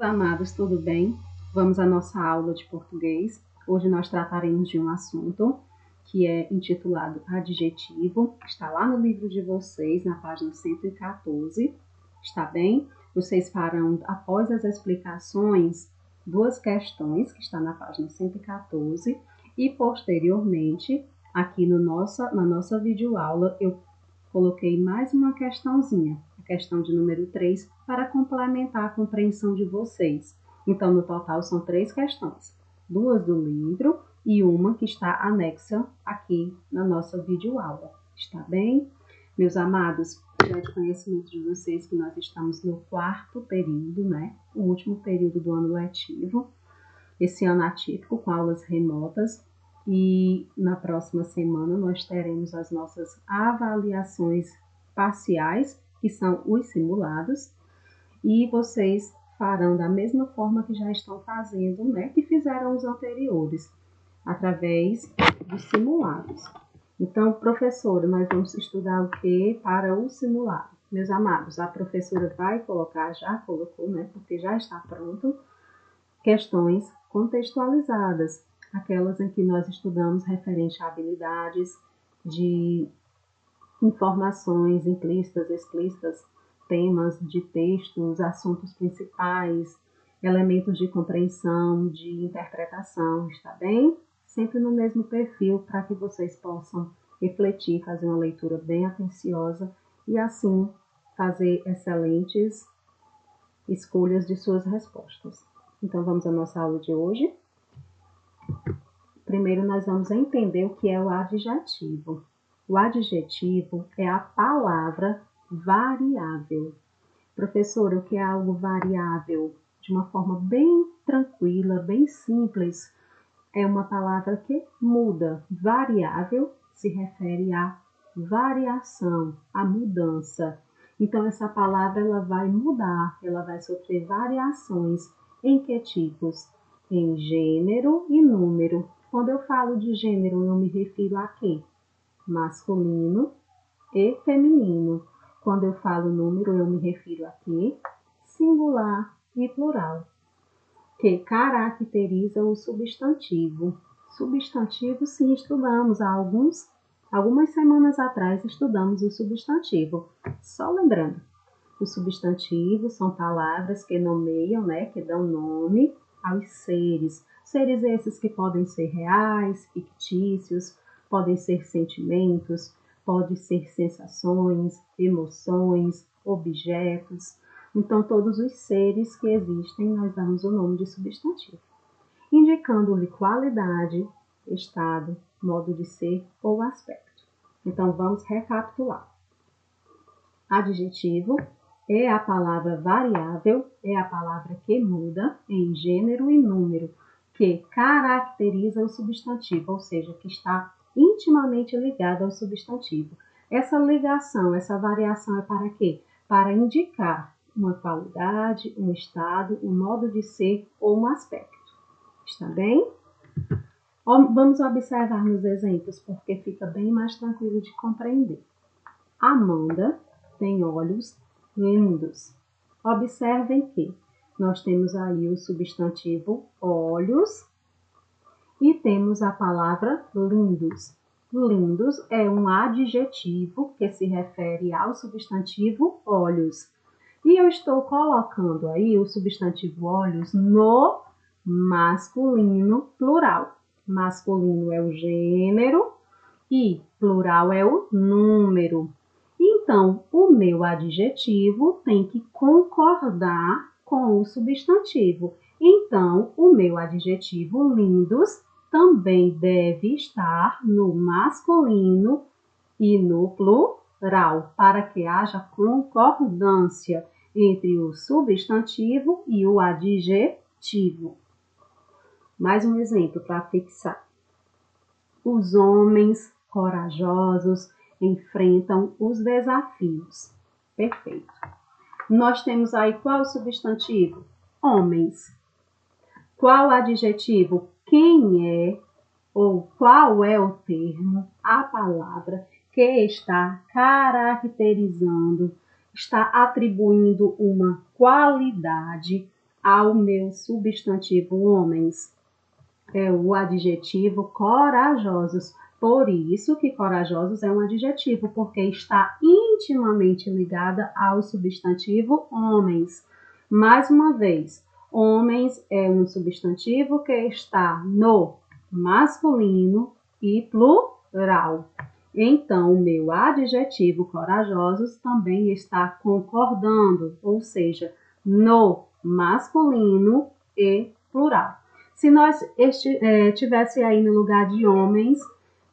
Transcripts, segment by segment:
Amados, tudo bem? Vamos à nossa aula de português. Hoje nós trataremos de um assunto que é intitulado adjetivo. Está lá no livro de vocês, na página 114. Está bem? Vocês farão, após as explicações, duas questões, que está na página 114. E, posteriormente, aqui na nossa videoaula, eu coloquei mais uma questãozinha, a questão de número 3, para complementar a compreensão de vocês. Então, no total, são 3 questões, 2 do livro e uma que está anexa aqui na nossa videoaula. Está bem? Meus amados, já é de conhecimento de vocês que nós estamos no 4º período, né? O último período do ano letivo. Esse ano atípico, com aulas remotas. E na próxima semana nós teremos as nossas avaliações parciais, que são os simulados, e vocês farão da mesma forma que já estão fazendo, né, que fizeram os anteriores, através dos simulados. Então, professora, nós vamos estudar o que para o simulado? Meus amados, a professora vai colocar, já colocou, né, porque já está pronto, questões contextualizadas, aquelas em que nós estudamos referente a habilidades de informações implícitas, explícitas, temas de textos, assuntos principais, elementos de compreensão, de interpretação, está bem? Sempre no mesmo perfil, para que vocês possam refletir, fazer uma leitura bem atenciosa e assim fazer excelentes escolhas de suas respostas. Então, vamos à nossa aula de hoje. Primeiro, nós vamos entender o que é o adjetivo. O adjetivo é a palavra variável. Professora, o que é algo variável? De uma forma bem tranquila, bem simples, é uma palavra que muda. Variável se refere à variação, à mudança. Então, essa palavra ela vai mudar, ela vai sofrer variações. Em que tipos? Em gênero e número. Quando eu falo de gênero, eu me refiro a quê? Masculino e feminino. Quando eu falo número, eu me refiro a quê? Singular e plural. Que caracteriza o substantivo. Substantivo, sim, estudamos há algumas semanas atrás, estudamos o substantivo. Só lembrando, os substantivos são palavras que nomeiam, né, que dão nome aos seres. Seres esses que podem ser reais, fictícios, podem ser sentimentos, podem ser sensações, emoções, objetos. Então, todos os seres que existem, nós damos o nome de substantivo, indicando-lhe qualidade, estado, modo de ser ou aspecto. Então, vamos recapitular. Adjetivo é a palavra variável, é a palavra que muda em gênero e número, que caracteriza o substantivo, ou seja, que está intimamente ligada ao substantivo. Essa ligação, essa variação é para quê? Para indicar uma qualidade, um estado, um modo de ser ou um aspecto. Está bem? Vamos observar nos exemplos, porque fica bem mais tranquilo de compreender. Amanda tem olhos lindos. Observem que nós temos aí o substantivo olhos e temos a palavra lindos. Lindos é um adjetivo que se refere ao substantivo olhos. E eu estou colocando aí o substantivo olhos no masculino plural. Masculino é o gênero e plural é o número. Então, o meu adjetivo tem que concordar com o substantivo. Então, o meu adjetivo lindos também deve estar no masculino e no plural, para que haja concordância entre o substantivo e o adjetivo. Mais um exemplo para fixar. Os homens corajosos enfrentam os desafios. Perfeito. Nós temos aí qual substantivo? Homens. Qual adjetivo? Quem é ou qual é o termo, a palavra que está caracterizando, está atribuindo uma qualidade ao meu substantivo homens? É o adjetivo corajosos. Por isso que corajosos é um adjetivo, porque está intimamente ligada ao substantivo homens. Mais uma vez, homens é um substantivo que está no masculino e plural. Então, o meu adjetivo corajosos também está concordando, ou seja, no masculino e plural. Se nós tivesse aí no lugar de homens,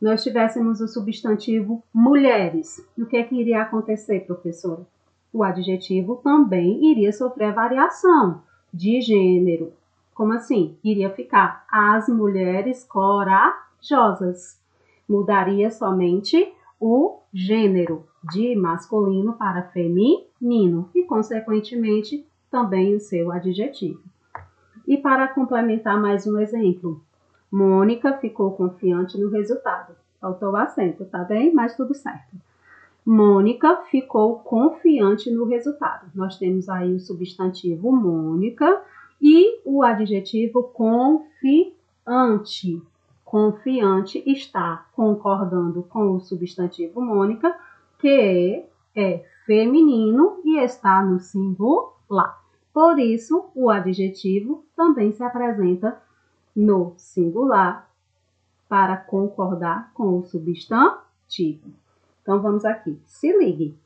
nós tivéssemos o substantivo mulheres, o que iria acontecer, professora? O adjetivo também iria sofrer variação de gênero. Como assim? Iria ficar as mulheres corajosas. Mudaria somente o gênero de masculino para feminino e, consequentemente, também o seu adjetivo. E para complementar mais um exemplo, Mônica ficou confiante no resultado. Faltou o acento, tá bem? Mas tudo certo. Mônica ficou confiante no resultado. Nós temos aí o substantivo Mônica e o adjetivo confiante. Confiante está concordando com o substantivo Mônica, que é feminino e está no singular. Por isso, o adjetivo também se apresenta no singular para concordar com o substantivo. Então, vamos aqui. Se ligue.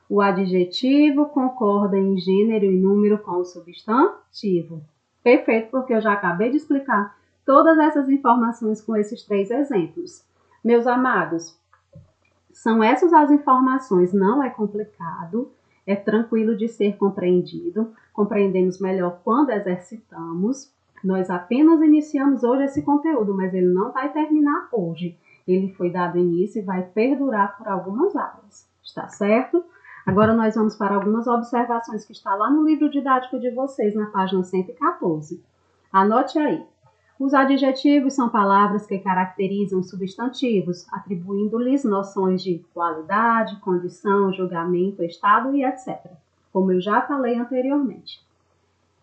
O adjetivo concorda em gênero e número com o substantivo. Perfeito, porque eu já acabei de explicar todas essas informações com esses 3 exemplos. Meus amados, são essas as informações, não é complicado, é tranquilo de ser compreendido, compreendemos melhor quando exercitamos. Nós apenas iniciamos hoje esse conteúdo, mas ele não vai terminar hoje. Ele foi dado início e vai perdurar por algumas aulas, está certo? Agora nós vamos para algumas observações que está lá no livro didático de vocês, na página 114. Anote aí. Os adjetivos são palavras que caracterizam substantivos, atribuindo-lhes noções de qualidade, condição, julgamento, estado e etc., como eu já falei anteriormente.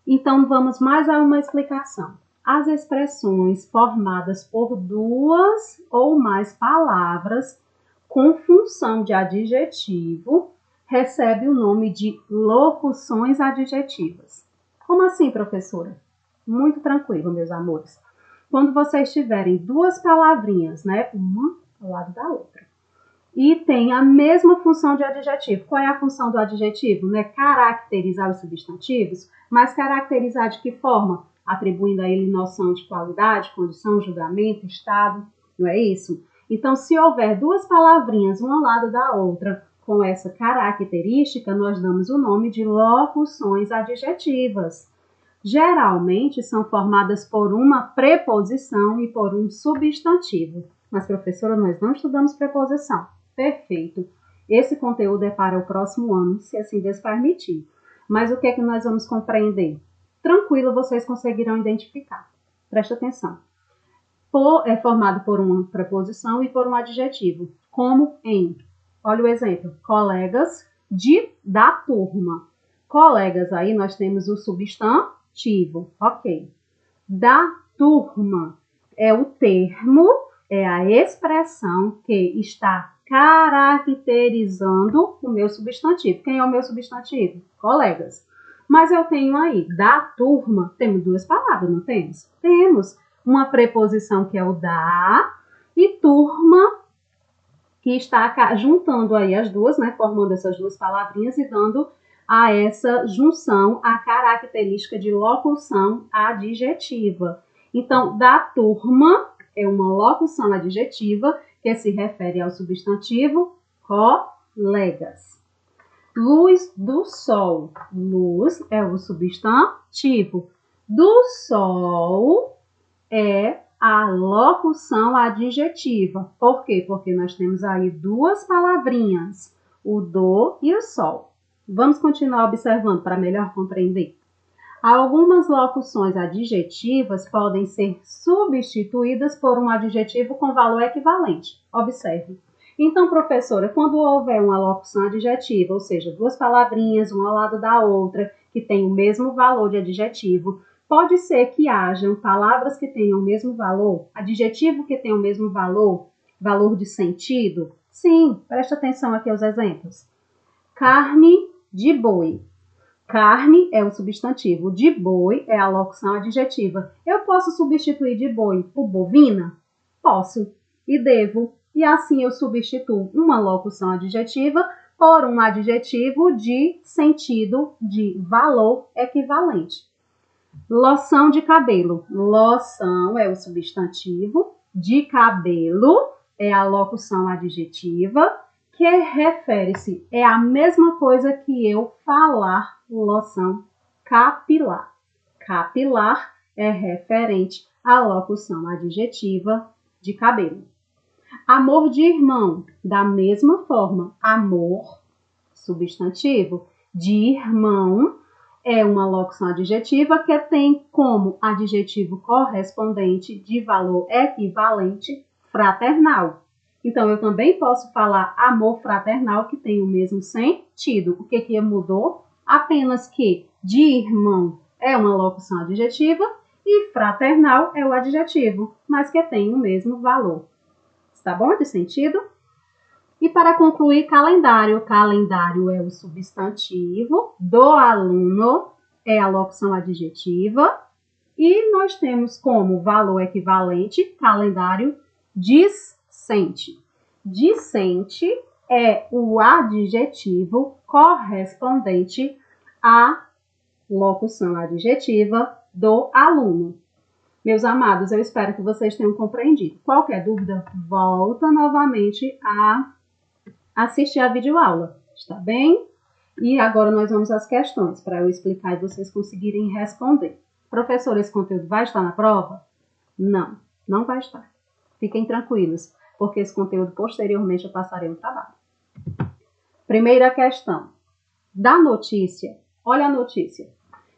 Então, vamos mais a uma explicação. As expressões formadas por 2 ou mais palavras com função de adjetivo recebem o nome de locuções adjetivas. Como assim, professora? Muito tranquilo, meus amores. Quando vocês tiverem 2 palavrinhas, né, uma ao lado da outra, e tem a mesma função de adjetivo. Qual é a função do adjetivo? Né? Caracterizar os substantivos, mas caracterizar de que forma? Atribuindo a ele noção de qualidade, condição, julgamento, estado, não é isso? Então, se houver 2 palavrinhas, uma ao lado da outra, com essa característica, nós damos o nome de locuções adjetivas. Geralmente, são formadas por uma preposição e por um substantivo. Mas, professora, nós não estudamos preposição. Perfeito. Esse conteúdo é para o próximo ano, se assim Deus permitir. Mas o que é que nós vamos compreender? Tranquilo, vocês conseguirão identificar. Preste atenção. É formado por uma preposição e por um adjetivo, como em, olha o exemplo, colegas da turma. Colegas, aí nós temos o substantivo, ok. Da turma é o termo, é a expressão que está caracterizando o meu substantivo. Quem é o meu substantivo? Colegas. Mas eu tenho aí, da turma, temos 2 palavras, não temos? Temos uma preposição que é o da e turma, que está juntando aí as duas, né, formando essas 2 palavrinhas e dando a essa junção a característica de locução adjetiva. Então, da turma é uma locução adjetiva que se refere ao substantivo colegas. Luz do sol. Luz é o substantivo. Do sol é a locução adjetiva. Por quê? Porque nós temos aí 2 palavrinhas, o do e o sol. Vamos continuar observando para melhor compreender. Algumas locuções adjetivas podem ser substituídas por um adjetivo com valor equivalente. Observe. Então, professora, quando houver uma locução adjetiva, ou seja, 2 palavrinhas, uma ao lado da outra, que têm o mesmo valor de adjetivo. Pode ser que hajam palavras que tenham o mesmo valor, adjetivo que tenha o mesmo valor, valor de sentido? Sim, preste atenção aqui aos exemplos. Carne de boi. Carne é o substantivo, de boi é a locução adjetiva. Eu posso substituir de boi por bovina? Posso e devo. E assim eu substituo uma locução adjetiva por um adjetivo de sentido, de valor equivalente. Loção de cabelo. Loção é o substantivo, de cabelo é a locução adjetiva, que refere-se, é a mesma coisa que eu falar loção capilar. Capilar é referente à locução adjetiva de cabelo. Amor de irmão, da mesma forma, amor, substantivo, de irmão, é uma locução adjetiva que tem como adjetivo correspondente de valor equivalente fraternal. Então, eu também posso falar amor fraternal, que tem o mesmo sentido. O que mudou? Apenas que de irmão é uma locução adjetiva e fraternal é o adjetivo, mas que tem o mesmo valor. Está bom de sentido? E para concluir, calendário. Calendário é o substantivo, do aluno é a locução adjetiva e nós temos como valor equivalente calendário discente. Discente é o adjetivo correspondente à locução adjetiva do aluno. Meus amados, eu espero que vocês tenham compreendido. Qualquer dúvida, volta novamente a assistir a videoaula, está bem? E agora nós vamos às questões, para eu explicar e vocês conseguirem responder. Professor, esse conteúdo vai estar na prova? Não, não vai estar. Fiquem tranquilos, porque esse conteúdo posteriormente eu passarei um trabalho. Primeira questão. Da notícia, olha a notícia.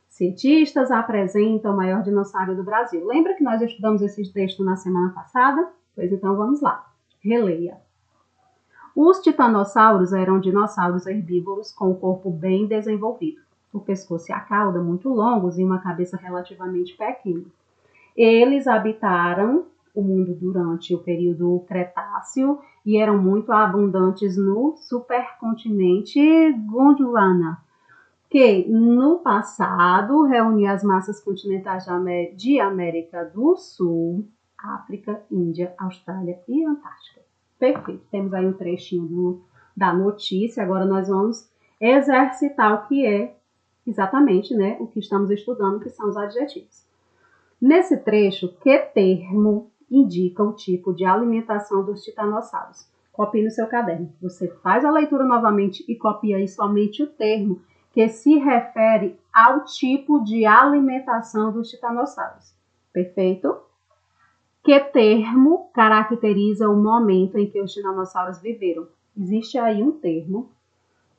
Cientistas apresentam o maior dinossauro do Brasil. Lembra que nós estudamos esse texto na semana passada? Pois então vamos lá. Releia. Os titanossauros eram dinossauros herbívoros com o corpo bem desenvolvido, o pescoço e a cauda muito longos e uma cabeça relativamente pequena. Eles habitaram o mundo durante o período Cretáceo e eram muito abundantes no supercontinente Gondwana, que no passado reunia as massas continentais de América do Sul, África, Índia, Austrália e Antártica. Perfeito, temos aí um trechinho da notícia, agora nós vamos exercitar o que é exatamente, né, o que estamos estudando, que são os adjetivos. Nesse trecho, que termo indica o tipo de alimentação dos titanossauros? Copie no seu caderno. Você faz a leitura novamente e copia aí somente o termo que se refere ao tipo de alimentação dos titanossauros. Perfeito? Que termo caracteriza o momento em que os titanossauros viveram? Existe aí um termo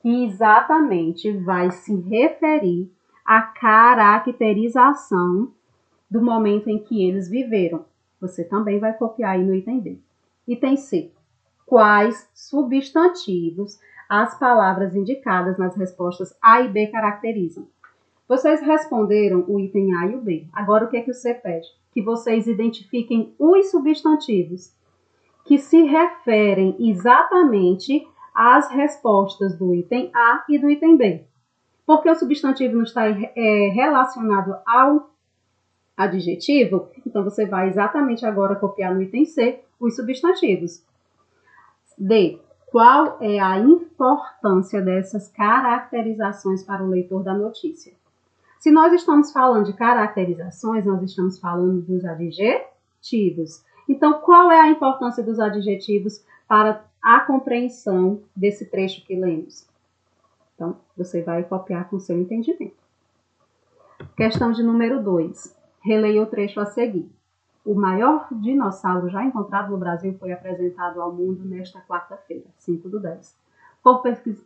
que exatamente vai se referir à caracterização do momento em que eles viveram. Você também vai copiar aí no item B. Item C. Quais substantivos as palavras indicadas nas respostas A e B caracterizam? Vocês responderam o item A e o B. Agora, o que é que o C pede? Que vocês identifiquem os substantivos que se referem exatamente às respostas do item A e do item B. Porque o substantivo não está relacionado ao adjetivo, então você vai exatamente agora copiar no item C os substantivos. D. Qual é a importância dessas caracterizações para o leitor da notícia? Se nós estamos falando de caracterizações, nós estamos falando dos adjetivos. Então, qual é a importância dos adjetivos para a compreensão desse trecho que lemos? Então, você vai copiar com o seu entendimento. Questão de número 2. Releia o trecho a seguir. O maior dinossauro já encontrado no Brasil foi apresentado ao mundo nesta quarta-feira, 5/10, por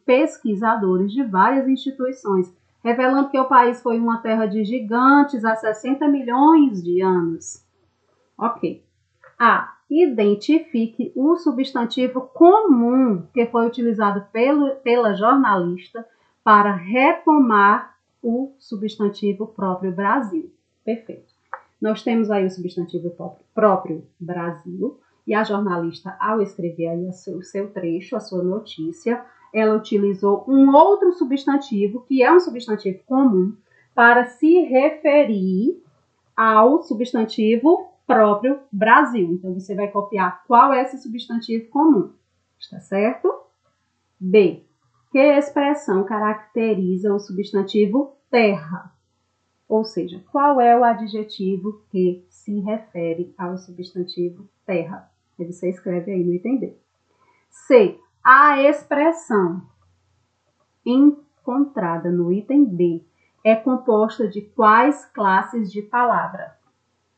pesquisadores de várias instituições, revelando que o país foi uma terra de gigantes há 60 milhões de anos. Ok. A. Identifique o substantivo comum que foi utilizado pela jornalista para retomar o substantivo próprio Brasil. Perfeito. Nós temos aí o substantivo próprio Brasil, e a jornalista, ao escrever aí o seu trecho, a sua notícia, ela utilizou um outro substantivo, que é um substantivo comum, para se referir ao substantivo próprio Brasil. Então, você vai copiar qual é esse substantivo comum. Está certo? B. Que expressão caracteriza o substantivo terra? Ou seja, qual é o adjetivo que se refere ao substantivo terra? E você escreve aí no item B. C. A expressão encontrada no item B é composta de quais classes de palavra?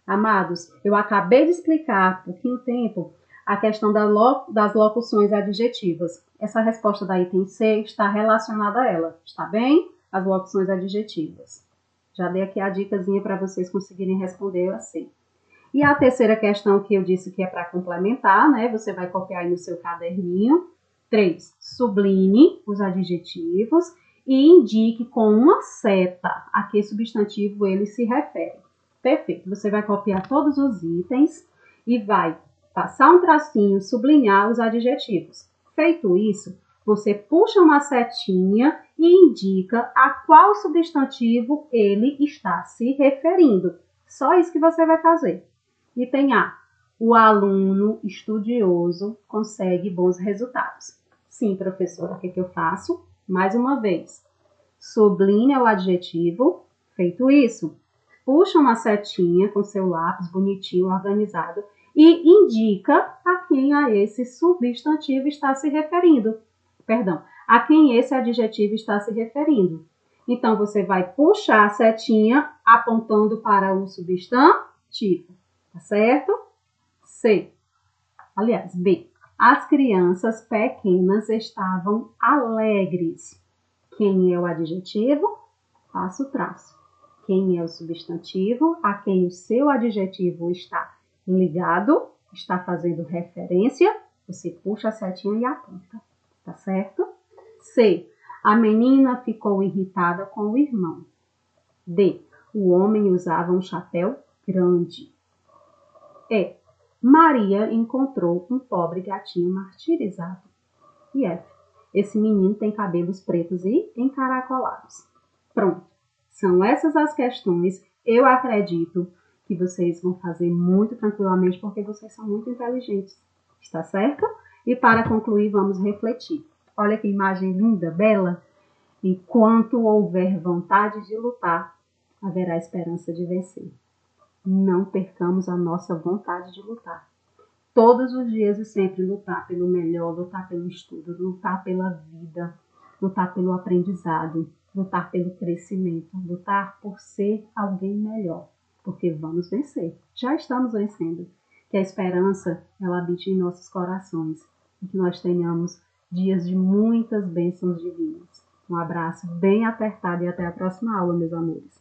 Amados, eu acabei de explicar há pouquinho tempo a questão das locuções adjetivas. Essa resposta da item C está relacionada a ela, está bem? As locuções adjetivas. Já dei aqui a dicasinha para vocês conseguirem responder assim. E a terceira questão que eu disse que é para complementar, né? Você vai copiar aí no seu caderninho. 3. Sublinhe os adjetivos e indique com uma seta a que substantivo ele se refere. Perfeito. Você vai copiar todos os itens e vai passar um tracinho, sublinhar os adjetivos. Feito isso, você puxa uma setinha e indica a qual substantivo ele está se referindo. Só isso que você vai fazer. Item A. O aluno estudioso consegue bons resultados. Sim, professora, o que eu faço? Mais uma vez. Sublinha o adjetivo. Feito isso, puxa uma setinha com seu lápis bonitinho, organizado, e indica a quem a esse substantivo está se referindo. Perdão, a quem esse adjetivo está se referindo. Então, você vai puxar a setinha apontando para o substantivo, tá certo? C. Aliás, B. As crianças pequenas estavam alegres. Quem é o adjetivo? Faça o traço. Quem é o substantivo a quem o seu adjetivo está ligado, está fazendo referência, você puxa a setinha e aponta, tá certo? C. A menina ficou irritada com o irmão. D. O homem usava um chapéu grande. E. Maria encontrou um pobre gatinho martirizado. E F. Esse menino tem cabelos pretos e encaracolados. Pronto. São essas as questões. Eu acredito que vocês vão fazer muito tranquilamente, porque vocês são muito inteligentes. Está certo? E para concluir, vamos refletir. Olha que imagem linda, bela. Enquanto houver vontade de lutar, haverá esperança de vencer. Não percamos a nossa vontade de lutar. Todos os dias e sempre lutar pelo melhor, lutar pelo estudo, lutar pela vida, lutar pelo aprendizado, lutar pelo crescimento, lutar por ser alguém melhor, porque vamos vencer. Já estamos vencendo. Que a esperança, ela habite em nossos corações e que nós tenhamos dias de muitas bênçãos divinas. Um abraço bem apertado e até a próxima aula, meus amores.